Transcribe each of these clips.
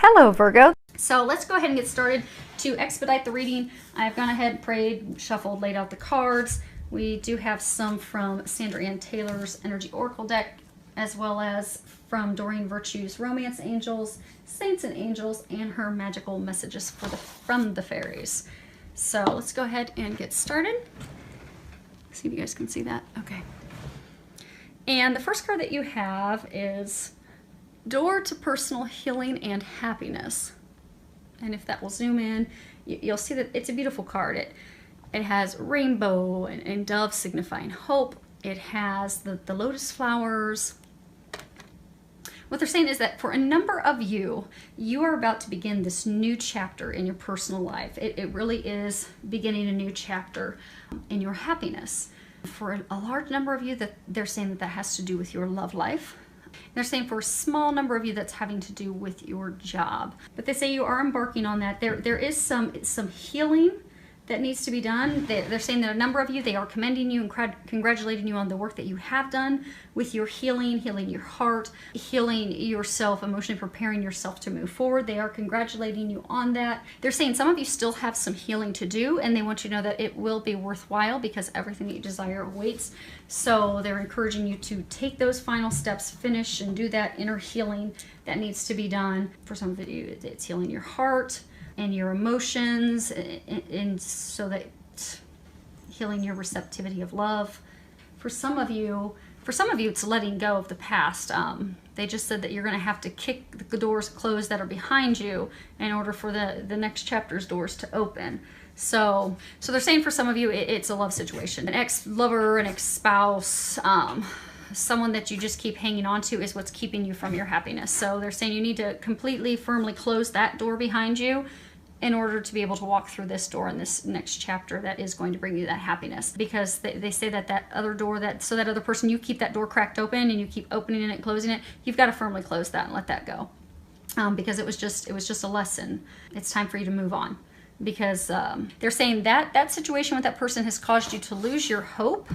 Hello, Virgo. So let's go ahead and get started. To expedite the reading, I've gone ahead, prayed, shuffled, laid out the cards. We do have some from Sandra Ann Taylor's Energy Oracle deck, as well as from Doreen Virtue's Romance Angels, Saints and Angels, and her magical messages from the fairies. So let's go ahead and get started. See if you guys can see that. Okay. And the first card that you have is Door to Personal Healing and Happiness. And if that will zoom in, you'll see that it's a beautiful card. It has rainbow and dove signifying hope. It has the lotus flowers. What they're saying is that for a number of you, you are about to begin this new chapter in your personal life. It really is beginning a new chapter in your happiness. For a large number of you, that they're saying that has to do with your love life. They're saying for a small number of you that's having to do with your job. But they say you are embarking on that. There is some healing that needs to be done. They're saying that a number of you, they are commending you and congratulating you on the work that you have done with your healing your heart, healing yourself, emotionally preparing yourself to move forward. They are congratulating you on that. They're saying some of you still have some healing to do, and they want you to know that it will be worthwhile because everything that you desire awaits. So they're encouraging you to take those final steps, finish and do that inner healing that needs to be done. For some of you, it's healing your heart and your emotions, and so that healing your receptivity of love. For some of you, it's letting go of the past. They just said that you're going to have to kick the doors closed that are behind you in order for the next chapter's doors to open. So they're saying for some of you, it's a love situation. An ex-lover, an ex-spouse, someone that you just keep hanging on to is what's keeping you from your happiness. So they're saying you need to completely, firmly close that door behind you in order to be able to walk through this door in this next chapter that is going to bring you that happiness. Because they say that other door, that other person, you keep that door cracked open and you keep opening it, closing it, you've got to firmly close that and let that go. Because it was just a lesson. It's time for you to move on. Because they're saying that situation with that person has caused you to lose your hope.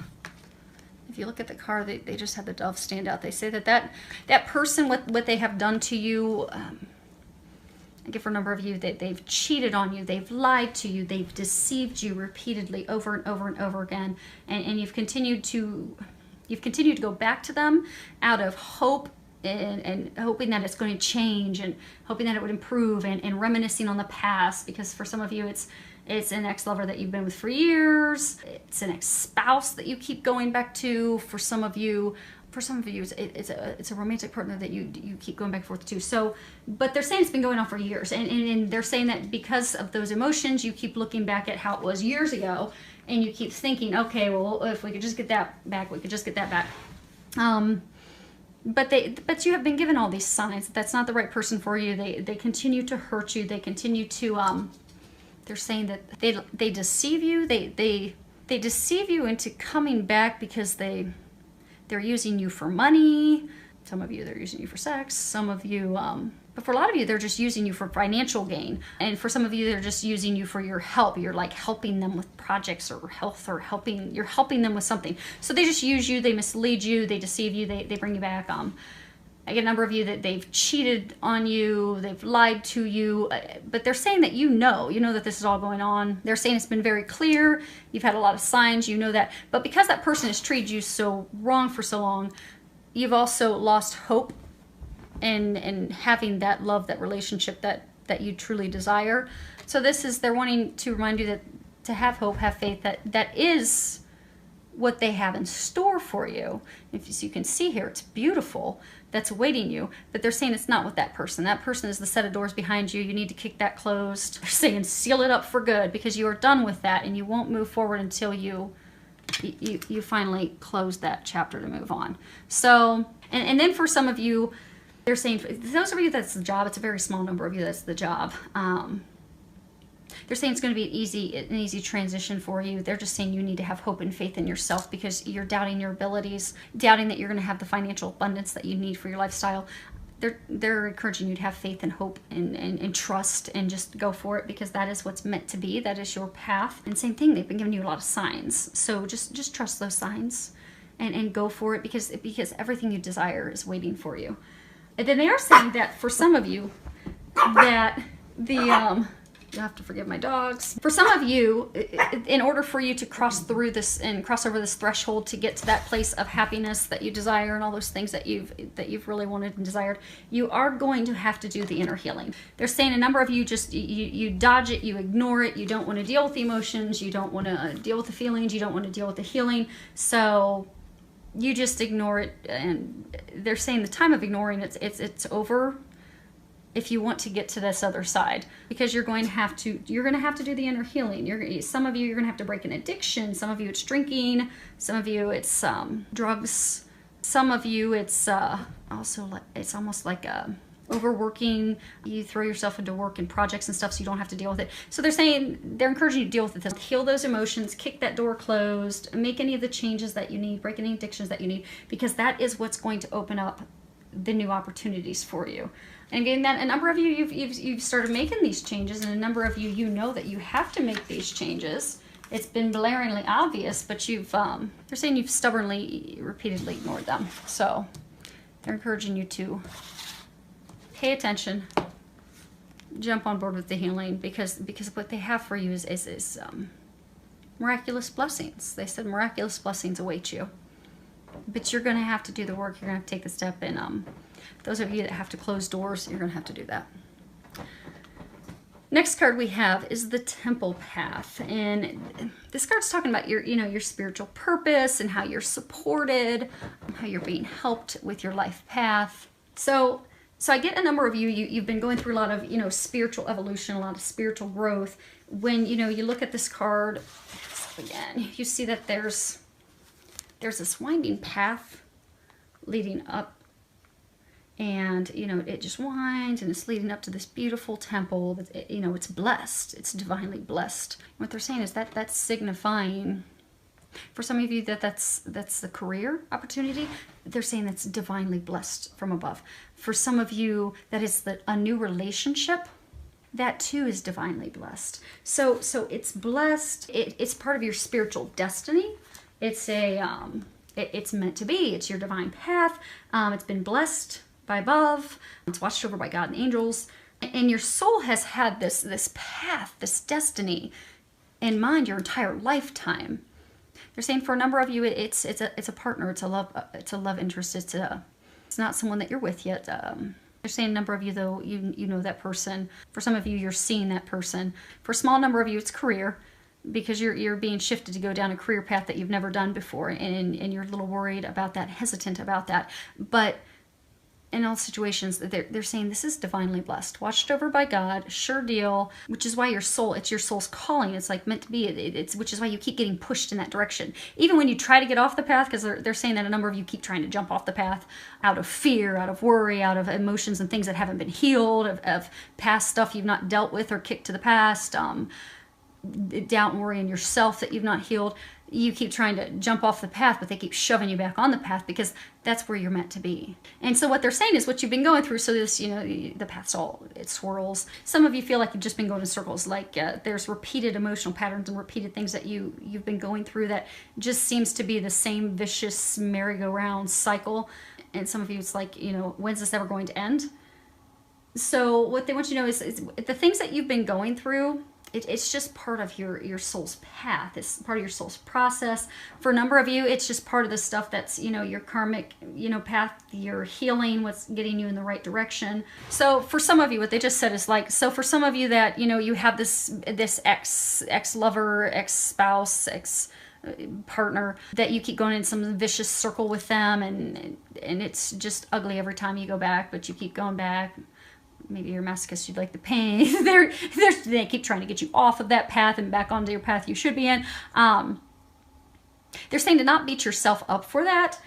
If you look at the card, they just had the dove stand out. They say that person, what they have done to you, I give for a number of you, that they've cheated on you, they've lied to you, they've deceived you repeatedly over and over and over again, and you've continued to go back to them out of hope and hoping that it's going to change and hoping that it would improve and reminiscing on the past. Because for some of you, it's an ex-lover that you've been with for years. It's an ex-spouse that you keep going back to. For some of you, it's a romantic partner that you keep going back and forth to. So, but they're saying it's been going on for years, and they're saying that because of those emotions, you keep looking back at how it was years ago, and you keep thinking, okay, well, if we could just get that back, we could just get that back. But you have been given all these signs that that's not the right person for you. They continue to hurt you. They continue to they're saying that they deceive you. They deceive you into coming back because they're using you for money. Some of you, they're using you for sex. Some of you, but for a lot of you, they're just using you for financial gain. And for some of you, they're just using you for your help. You're like helping them with projects or health, or you're helping them with something. So they just use you, they mislead you, they deceive you, they bring you back. I get a number of you that they've cheated on you, they've lied to you, but they're saying that you know that this is all going on. They're saying it's been very clear, you've had a lot of signs, you know that. But because that person has treated you so wrong for so long, you've also lost hope in having that love, that relationship that you truly desire. So they're wanting to remind you that to have hope, have faith, that is what they have in store for you. If you can see here, it's beautiful, that's awaiting you. But they're saying it's not with that person. That person is the set of doors behind you. You need to kick that closed. They're saying seal it up for good, because you are done with that, and you won't move forward until you finally close that chapter to move on. So, and then for some of you, they're saying, for those of you that's the job, it's a very small number of you that's the job. They're saying it's going to be an easy transition for you. They're just saying you need to have hope and faith in yourself, because you're doubting your abilities, doubting that you're going to have the financial abundance that you need for your lifestyle. They're encouraging you to have faith and hope and trust, and just go for it, because that is what's meant to be. That is your path. And same thing, they've been giving you a lot of signs. So just trust those signs and go for it, because everything you desire is waiting for you. And then they are saying that for some of you, that you'll have to forgive my dogs. For some of you, in order for you to cross through this and cross over this threshold to get to that place of happiness that you desire and all those things that you've really wanted and desired, you are going to have to do the inner healing. They're saying a number of you just, you dodge it, you ignore it, you don't want to deal with the emotions, you don't want to deal with the feelings, you don't want to deal with the healing, so you just ignore it. And they're saying the time of ignoring it's over if you want to get to this other side, because you're going to have to do the inner healing. Some of you, you're going to have to break an addiction. Some of you it's drinking. Some of you it's drugs. Some of you it's also like, it's almost like overworking. You throw yourself into work and projects and stuff so you don't have to deal with it. So they're saying, they're encouraging you to deal with it. Heal those emotions, kick that door closed, make any of the changes that you need, break any addictions that you need, because that is what's going to open up the new opportunities for you. And getting that, a number of you, you've started making these changes, and a number of you, you know that you have to make these changes. It's been blaringly obvious, but they're saying you've stubbornly, repeatedly ignored them. So they're encouraging you to pay attention, jump on board with the healing, because what they have for you is miraculous blessings. They said miraculous blessings await you, but you're going to have to do the work. You're going to have to take the step, and those of you that have to close doors, you're going to have to do that. Next card we have is the Temple Path, and this card's talking about your spiritual purpose and how you're supported, how you're being helped with your life path. So I get a number of you've been going through a lot of spiritual evolution, a lot of spiritual growth. When you look at this card again, you see that there's this winding path leading up. And, it just winds, and it's leading up to this beautiful temple that, it's blessed. It's divinely blessed. What they're saying is that that's signifying, for some of you, that's the career opportunity. They're saying that's divinely blessed from above. For some of you, that is a new relationship. That too is divinely blessed. So it's blessed. It's part of your spiritual destiny. It's it's meant to be. It's your divine path. It's been blessed by above. It's watched over by God and angels. And your soul has had this path, this destiny in mind your entire lifetime. They're saying for a number of you, it's a partner, it's a love interest, it's not someone that you're with yet. They're saying a number of you, though, you know that person. For some of you, you're seeing that person. For a small number of you, it's career, because you're being shifted to go down a career path that you've never done before, and you're a little worried about that, hesitant about that. But in all situations, they're saying this is divinely blessed, watched over by God, sure deal, which is why it's your soul's calling. It's like meant to be. Which is why you keep getting pushed in that direction. Even when you try to get off the path, because they're saying that a number of you keep trying to jump off the path out of fear, out of worry, out of emotions and things that haven't been healed, of past stuff you've not dealt with or kicked to the past, doubt and worry in yourself that you've not healed. You keep trying to jump off the path, but they keep shoving you back on the path, because that's where you're meant to be. And so what they're saying is what you've been going through. So this, the path's it swirls. Some of you feel like you've just been going in circles, like there's repeated emotional patterns and repeated things that you've been going through that just seems to be the same vicious merry-go-round cycle. And some of you, it's like, when's this ever going to end? So what they want you to know is the things that you've been going through, it's just part of your soul's path. It's part of your soul's process. For a number of you, it's just part of the stuff that's, your karmic, path, your healing, what's getting you in the right direction. So for some of you, what they just said is like, so for some of you that, you have this ex-lover, ex-spouse, ex-partner, that you keep going in some vicious circle with them, and it's just ugly every time you go back, but you keep going back. Maybe you're masochist, you'd like the pain. They keep trying to get you off of that path and back onto your path you should be in. They're saying to not beat yourself up for that,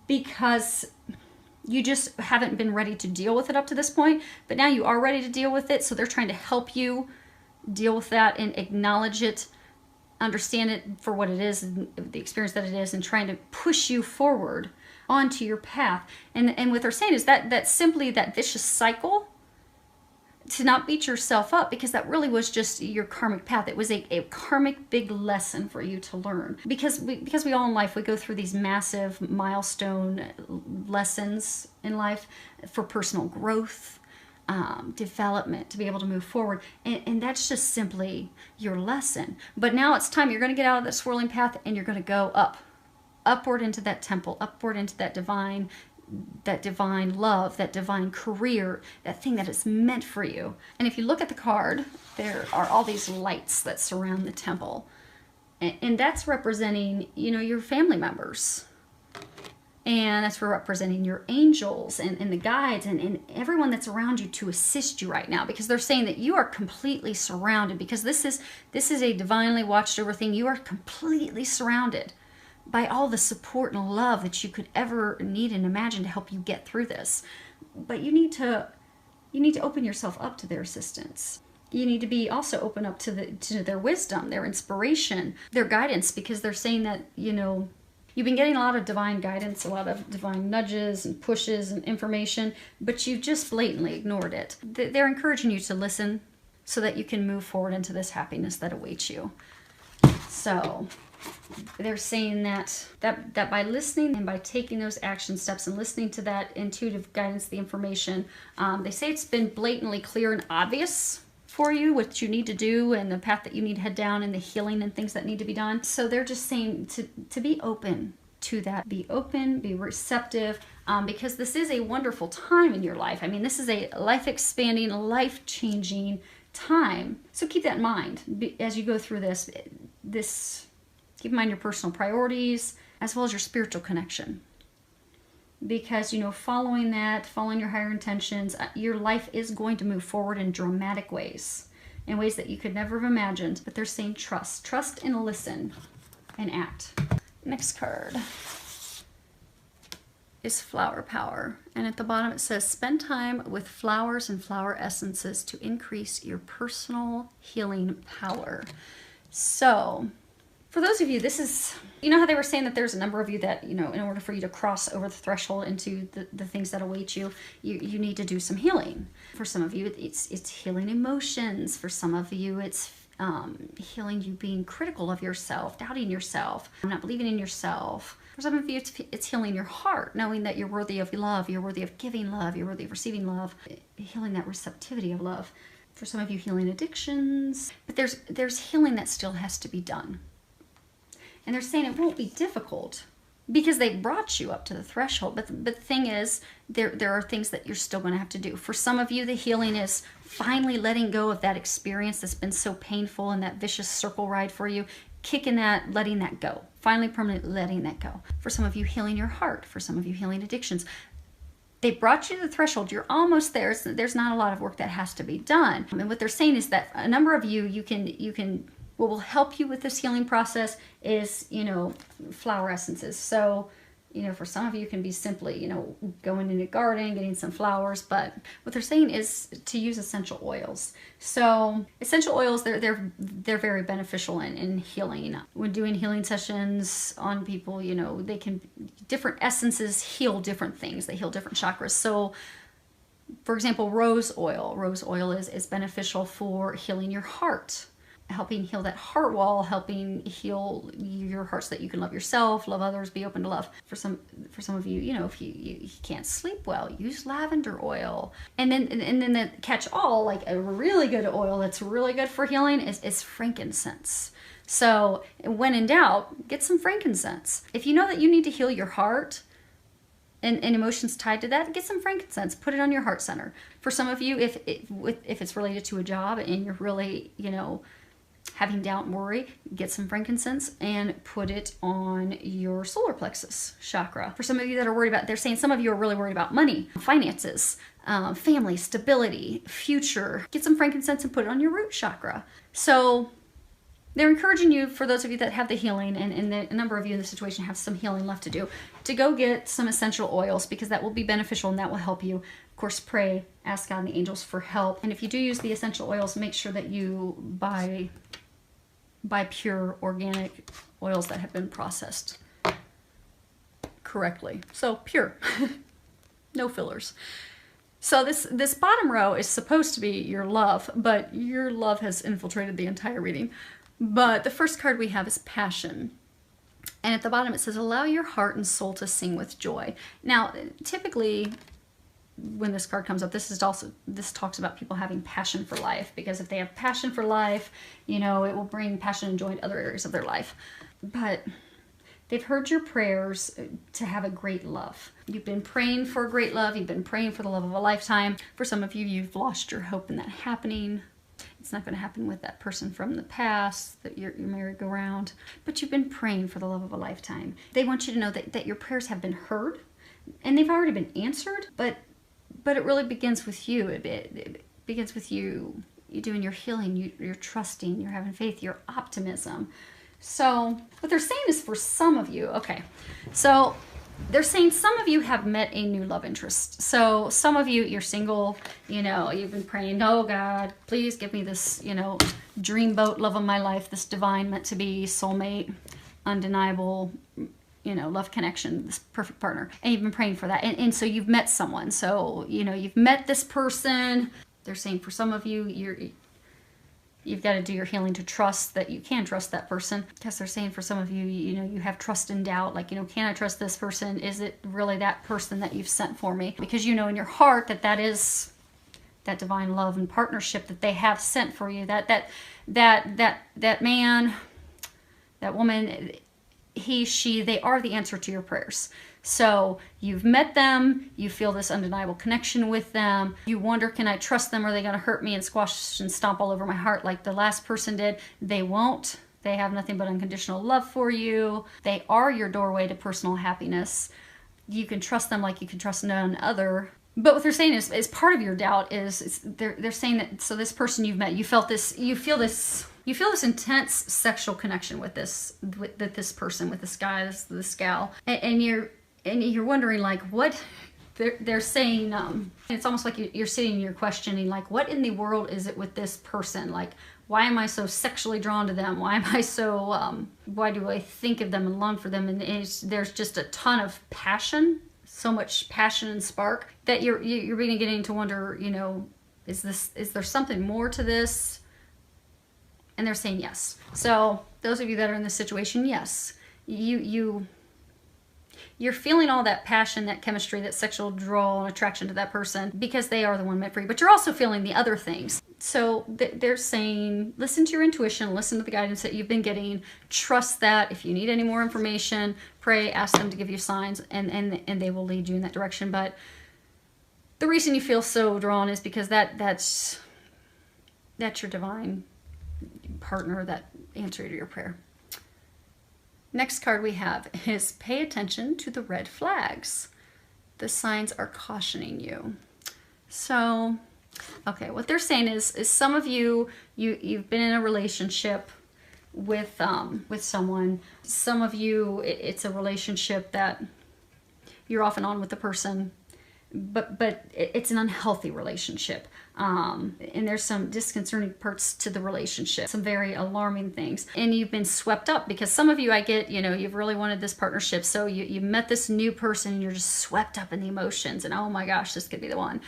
because you just haven't been ready to deal with it up to this point. But now you are ready to deal with it, so they're trying to help you deal with that and acknowledge it, understand it for what it is, and the experience that it is, and trying to push you forward onto your path. And what they're saying is that simply that vicious cycle, to not beat yourself up, because that really was just your karmic path. It was a karmic big lesson for you to learn, because we all in life, we go through these massive milestone lessons in life for personal growth, development to be able to move forward. And that's just simply your lesson. But now it's time. You're going to get out of that swirling path and you're going to go upward into that temple, upward into that divine love, that divine career, that thing that is meant for you. And if you look at the card, there are all these lights that surround the temple. And that's representing, your family members. And that's for representing your angels and the guides and everyone that's around you to assist you right now. Because they're saying that you are completely surrounded. Because this is a divinely watched over thing. You are completely surrounded by all the support and love that you could ever need and imagine to help you get through this. But you need to open yourself up to their assistance. You need to be also open up to their wisdom, their inspiration, their guidance, because they're saying that, you've been getting a lot of divine guidance, a lot of divine nudges and pushes and information, but you've just blatantly ignored it. They're encouraging you to listen so that you can move forward into this happiness that awaits you. So they're saying that by listening and by taking those action steps and listening to that intuitive guidance, the information, they say it's been blatantly clear and obvious for you what you need to do and the path that you need to head down and the healing and things that need to be done. So they're just saying to be open to that. Be open, be receptive, because this is a wonderful time in your life. I mean, this is a life-expanding, life-changing time. So keep that in mind as you go through this. Keep in mind your personal priorities as well as your spiritual connection. Because, following your higher intentions, your life is going to move forward in dramatic ways, in ways that you could never have imagined. But they're saying trust. Trust and listen and act. Next card is Flower Power. And at the bottom it says, spend time with flowers and flower essences to increase your personal healing power. So for those of you, this is, how they were saying that there's a number of you that, in order for you to cross over the threshold into the things that await you, you need to do some healing. For some of you, it's healing emotions. For some of you, it's healing you being critical of yourself, doubting yourself, not believing in yourself. For some of you, it's healing your heart, knowing that you're worthy of love, you're worthy of giving love, you're worthy of receiving love, healing that receptivity of love. For some of you, healing addictions. But there's healing that still has to be done. And they're saying it won't be difficult because they brought you up to the threshold. But the thing is, there are things that you're still going to have to do. For some of you, the healing is finally letting go of that experience that's been so painful and that vicious circle ride for you, kicking that, letting that go. Finally, permanently letting that go. For some of you, healing your heart. For some of you, healing addictions. They brought you to the threshold. You're almost there. So there's not a lot of work that has to be done. And what they're saying is that a number of you can what will help you with this healing process is, flower essences. So, for some of you it can be simply, going into a garden, getting some flowers. But what they're saying is to use essential oils. So essential oils, they're very beneficial in healing. When doing healing sessions on people, different essences heal different things. They heal different chakras. So for example, rose oil. Rose oil is beneficial for healing your heart, helping heal that heart wall, helping heal your heart so that you can love yourself, love others, be open to love. For some of you, if you can't sleep well, use lavender oil. And then the catch all, like a really good oil that's really good for healing is frankincense. So when in doubt, get some frankincense. If you know that you need to heal your heart and emotions tied to that, get some frankincense, put it on your heart center. For some of you, if it's related to a job and you're really, having doubt and worry, get some frankincense and put it on your solar plexus chakra. For some of you that are worried about, they're saying some of you are really worried about money, finances, family, stability, future. Get some frankincense and put it on your root chakra. So they're encouraging you, for those of you that have the healing, and a number of you in the situation have some healing left to do, to go get some essential oils, because that will be beneficial and that will help you. Of course, pray, ask God and the angels for help. And if you do use the essential oils, make sure that you buy pure organic oils that have been processed correctly. So pure, no fillers. So this bottom row is supposed to be your love, but your love has infiltrated the entire reading. But the first card we have is Passion. And at the bottom it says, allow your heart and soul to sing with joy. Now, typically, when this card comes up, this talks about people having passion for life, because if they have passion for life, you know, it will bring passion and joy to other areas of their life. But they've heard your prayers to have a great love. You've been praying for a great love. You've been praying for the love of a lifetime. For some of you, you've lost your hope in that happening. It's not going to happen with that person from the past that your merry-go-round. But you've been praying for the love of a lifetime. They want you to know that your prayers have been heard, and they've already been answered. But it really begins with you. It begins with you. You're doing your healing. You're trusting. You're having faith. Your optimism. So what they're saying is, for some of you, okay, so they're saying some of you have met a new love interest. So some of you, you're single, you know, you've been praying, oh God, please give me this, you know, dreamboat love of my life, this divine, meant to be, soulmate, undeniable, you know, love connection, this perfect partner. And you've been praying for that. And so you've met someone. So, you know, you've met this person. They're saying for some of you, you've got to do your healing to trust that you can trust that person. Because they're saying for some of you, you know, you have trust and doubt. Like, you know, can I trust this person? Is it really that person that you've sent for me? Because you know in your heart that is that divine love and partnership that they have sent for you. That man, that woman, he, she, they are the answer to your prayers. So you've met them, you feel this undeniable connection with them. You wonder, can I trust them? Are they going to hurt me and squash and stomp all over my heart like the last person did? They won't. They have nothing but unconditional love for you. They are your doorway to personal happiness. You can trust them like you can trust none other. But what they're saying is part of your doubt is they're saying that, so this person you've met, you feel this intense sexual connection with this person, with this guy, this gal, and you're wondering, like, what they're saying. It's almost like you're sitting and you're questioning, like, what in the world is it with this person? Like, why am I so sexually drawn to them? Why am I so, why do I think of them and long for them? And there's just a ton of passion, so much passion and spark that you're beginning to wonder, you know, is there something more to this? And they're saying yes. So those of you that are in this situation, yes, you're feeling all that passion, that chemistry, that sexual draw and attraction to that person because they are the one meant for you. But you're also feeling the other things. So they're saying, listen to your intuition, listen to the guidance that you've been getting, trust that. If you need any more information, pray, ask them to give you signs, and they will lead you in that direction. But the reason you feel so drawn is because that's your divine partner, that answer to your prayer. Next card we have is pay attention to the red flags. The signs are cautioning you. So, okay, what they're saying is some of you've been in a relationship with someone. Some of you, it's a relationship that you're off and on with the person, but it's an unhealthy relationship. And there's some disconcerting parts to the relationship, some very alarming things. And you've been swept up because some of you, I get, you know, you've really wanted this partnership. So you met this new person and you're just swept up in the emotions and, oh my gosh, this could be the one.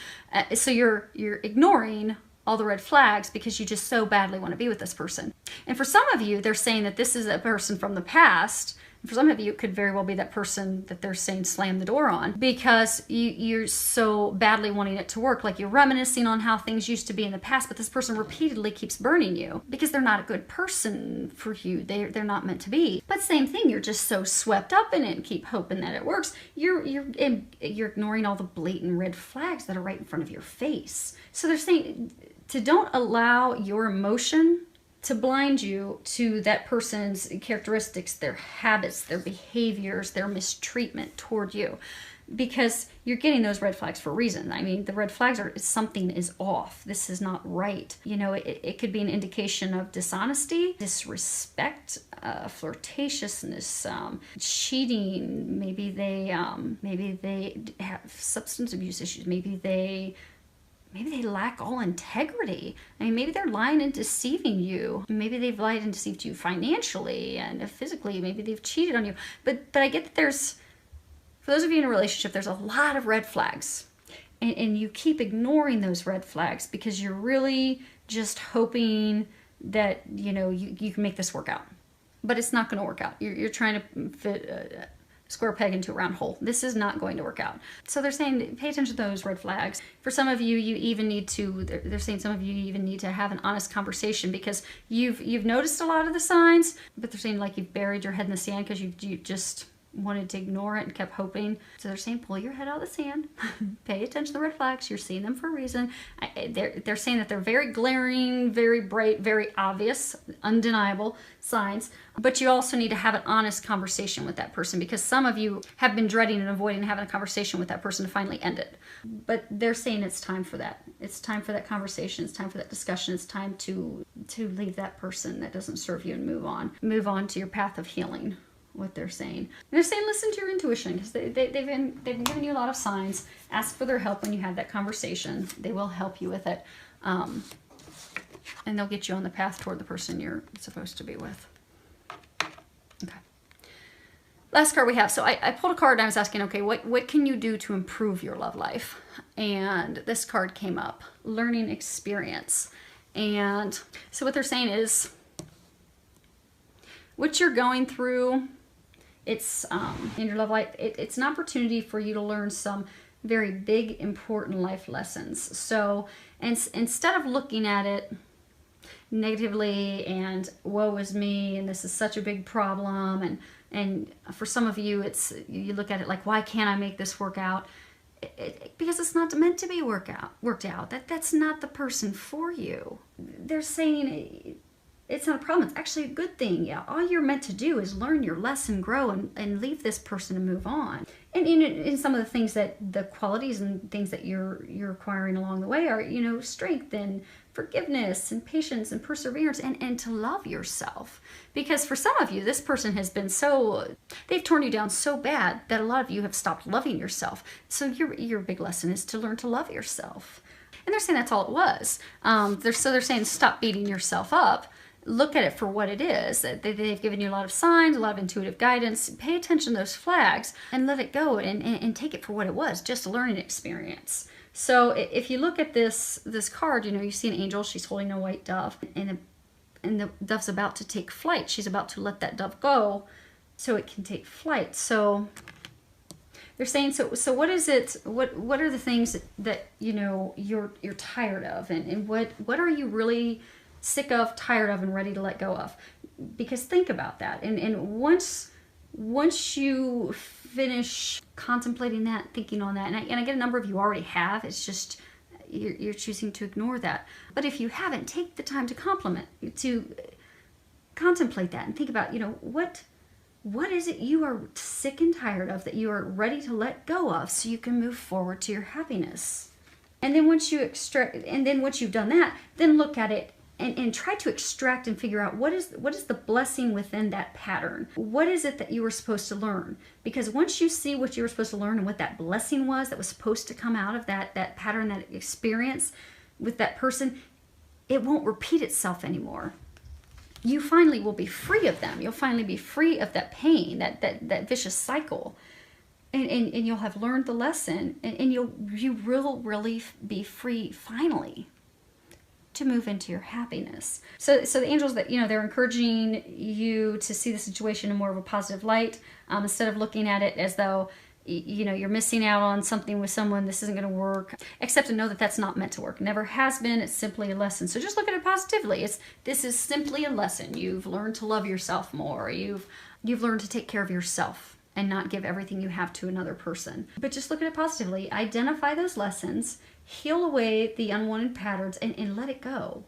So you're ignoring all the red flags because you just so badly want to be with this person. And for some of you, they're saying that this is a person from the past. For some of you, it could very well be that person that they're saying slam the door on because you're so badly wanting it to work. Like you're reminiscing on how things used to be in the past, but this person repeatedly keeps burning you because they're not a good person for you. They're not meant to be. But same thing, you're just so swept up in it and keep hoping that it works. You're ignoring all the blatant red flags that are right in front of your face. So they're saying to don't allow your emotion to blind you to that person's characteristics, their habits, their behaviors, their mistreatment toward you. Because you're getting those red flags for a reason. I mean, the red flags are something is off. This is not right. You know, it could be an indication of dishonesty, disrespect, flirtatiousness, cheating. Maybe they have substance abuse issues. Maybe they lack all integrity. I mean, maybe they're lying and deceiving you. Maybe they've lied and deceived you financially and physically. Maybe they've cheated on you. But I get that for those of you in a relationship, there's a lot of red flags. And you keep ignoring those red flags because you're really just hoping that, you know, you can make this work out. But it's not going to work out. You're trying to fit square peg into a round hole. This is not going to work out. So they're saying pay attention to those red flags. For some of you, you even need to, they're saying some of you even need to have an honest conversation because you've noticed a lot of the signs, but they're saying like you've buried your head in the sand because you just wanted to ignore it and kept hoping. So they're saying pull your head out of the sand, pay attention to the red flags, you're seeing them for a reason. They're saying that they're very glaring, very bright, very obvious, undeniable signs, but you also need to have an honest conversation with that person because some of you have been dreading and avoiding having a conversation with that person to finally end it. But they're saying it's time for that. It's time for that conversation, it's time for that discussion, it's time to leave that person that doesn't serve you and move on. Move on to your path of healing. What they're saying. And they're saying listen to your intuition because they've been giving you a lot of signs. Ask for their help when you have that conversation. They will help you with it. And they'll get you on the path toward the person you're supposed to be with. Okay. Last card we have. So I pulled a card and I was asking, okay, what can you do to improve your love life? And this card came up, learning experience. And so what they're saying is what you're going through, it's in your love life, it's an opportunity for you to learn some very big, important life lessons. So instead of looking at it negatively and woe is me and this is such a big problem, and for some of you, you look at it like, why can't I make this work out? Because it's not meant to be worked out. That's not the person for you. They're saying it's not a problem. It's actually a good thing. Yeah, all you're meant to do is learn your lesson, grow, and leave this person and move on. And in some of the things that the qualities and things that you're acquiring along the way are, strength and forgiveness and patience and perseverance and to love yourself. Because for some of you, this person has been they've torn you down so bad that a lot of you have stopped loving yourself. So your big lesson is to learn to love yourself. And they're saying that's all it was. They're saying stop beating yourself up. Look at it for what it is. They've given you a lot of signs, a lot of intuitive guidance. Pay attention to those flags and let it go and take it for what it was, just a learning experience. So if you look at this card, you see an angel. She's holding a white dove, and the dove's about to take flight. She's about to let that dove go so it can take flight. So they're saying, so what is it? What are the things that you're tired of, and what are you really sick of, tired of, and ready to let go of? Because think about that, and once you finish contemplating that, thinking on that, and I get a number of you already have, it's just you're choosing to ignore that. But if you haven't, take the time to contemplate that and think about, what is it you are sick and tired of that you are ready to let go of so you can move forward to your happiness. And then once you've done that, then look at it and try to extract and figure out what is the blessing within that pattern. What is it that you were supposed to learn? Because once you see what you were supposed to learn and what that blessing was that was supposed to come out of that pattern, that experience with that person, it won't repeat itself anymore. You finally will be free of them. You'll finally be free of that pain, that vicious cycle. And you'll have learned the lesson, and you will really be free finally to move into your happiness. So the angels, that they're encouraging you to see the situation in more of a positive light, instead of looking at it as though you're missing out on something with someone, this isn't going to work. Accept and know that that's not meant to work. Never has been. It's simply a lesson. So just look at it positively. This is simply a lesson. You've learned to love yourself more. You've learned to take care of yourself and not give everything you have to another person. But just look at it positively. Identify those lessons, heal away the unwanted patterns, and let it go.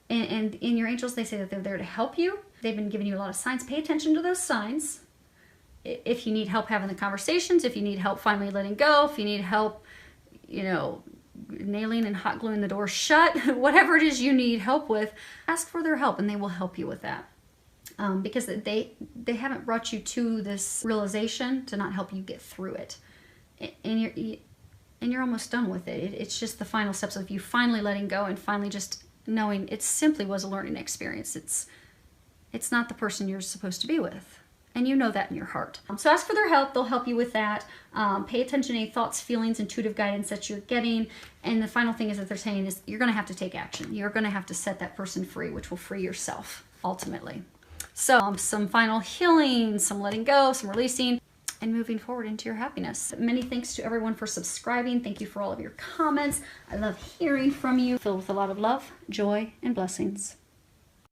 And in your angels, they say that they're there to help you. They've been giving you a lot of signs. Pay attention to those signs. If you need help having the conversations, if you need help finally letting go, if you need help, nailing and hot gluing the door shut, whatever it is you need help with, ask for their help and they will help you with that. Because they haven't brought you to this realization to not help you get through it. And you're almost done with it. It's just the final steps of you finally letting go and finally just knowing it simply was a learning experience. It's not the person you're supposed to be with. And you know that in your heart. So ask for their help. They'll help you with that. Pay attention to any thoughts, feelings, intuitive guidance that you're getting. And the final thing is that they're saying is you're going to have to take action. You're going to have to set that person free, which will free yourself ultimately. So some final healing, some letting go, some releasing. and moving forward into your happiness. Many thanks to everyone for subscribing. Thank you for all of your comments. I love hearing from you. Filled with a lot of love, joy, and blessings.